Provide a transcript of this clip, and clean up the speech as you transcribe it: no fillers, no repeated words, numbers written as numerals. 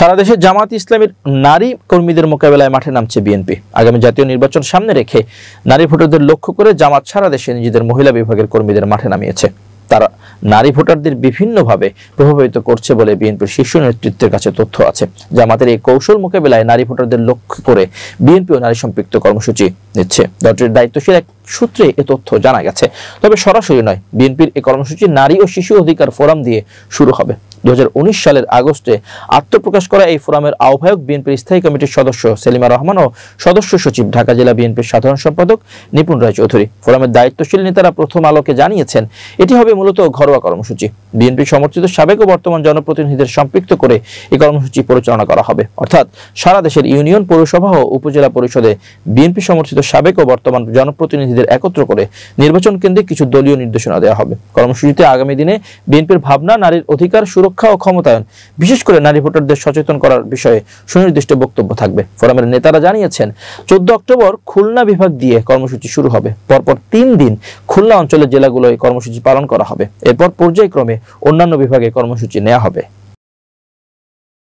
সারা দেশে জামাত ইসলামীর নারী কর্মীদের মোকাবেলায় মাঠে নামছে বিএনপি। আগামী জাতীয় নির্বাচন সামনে রেখে নারী ভোটারদের লক্ষ্য করে জামাত সারা দেশে নিজেদের মহিলা বিভাগের কর্মীদের মাঠে নামিয়েছে। তারা নারী ভোটারদের বিভিন্নভাবে প্রভাবিত করছে বলে বিএনপির শীর্ষ নেতৃত্বের কাছে তথ্য আছে। জামাতের এই কৌশল মোকাবেলায় নারী ভোটারদের লক্ষ্য করে বিএনপিও নারী সম্পৃক্ত কর্মসূচি নিচ্ছে। দলটির দায়িত্বশীল এক সূত্রে এ তথ্য জানা গেছে, তবে সরাসরি নয়। বিএনপির এই কর্মসূচি নারী ও শিশু অধিকার ফোরাম দিয়ে শুরু হবে। 2019 সালের আগস্টে আত্মপ্রকাশ করা এই ফোরামের আহ্বায়ক বিএনপির স্থায়ী কমিটির সদস্য সেলিমা রহমান ও সদস্য সচিব ঢাকা জেলা বিএনপির সাধারণ সম্পাদক নিপুণ রায় চৌধুরী। ফোরামের দায়িত্বশীল নেতারা প্রথম আলোকে জানিয়েছেন, এটি হবে মূলত ঘরোয়া কর্মসূচি। বিএনপি সমর্থিত সাবেক ও বর্তমান জনপ্রতিনিধিদের সম্পৃক্ত করে এই কর্মসূচি পরিচালনা করা হবে। অর্থাৎ সারা দেশের ইউনিয়ন, পৌরসভা ও উপজেলা পরিষদে বিএনপি সমর্থিত সাবেক ও বর্তমান জনপ্রতিনিধিদের একত্র করে নির্বাচন কেন্দ্রে কিছু দলীয় নির্দেশনা দেওয়া হবে। কর্মসূচিতে আগামী দিনে বিএনপির ভাবনা, নারীর অধিকার সুরক্ষা ও ক্ষমতায়ন, বিশেষ করে নারী ভোটারদের সচেতন করার বিষয়ে সুনির্দিষ্ট বক্তব্য থাকবে। ফোরামের নেতারা জানিয়েছেন, 14 অক্টোবর খুলনা বিভাগ দিয়ে কর্মসূচি শুরু হবে। পরপর 3 দিন খুলনা অঞ্চলের জেলাগুলোয় কর্মসূচি পালন করা হবে। এরপর পর্যায়ক্রমে অন্যান্য বিভাগে কর্মসূচি নেওয়া হবে।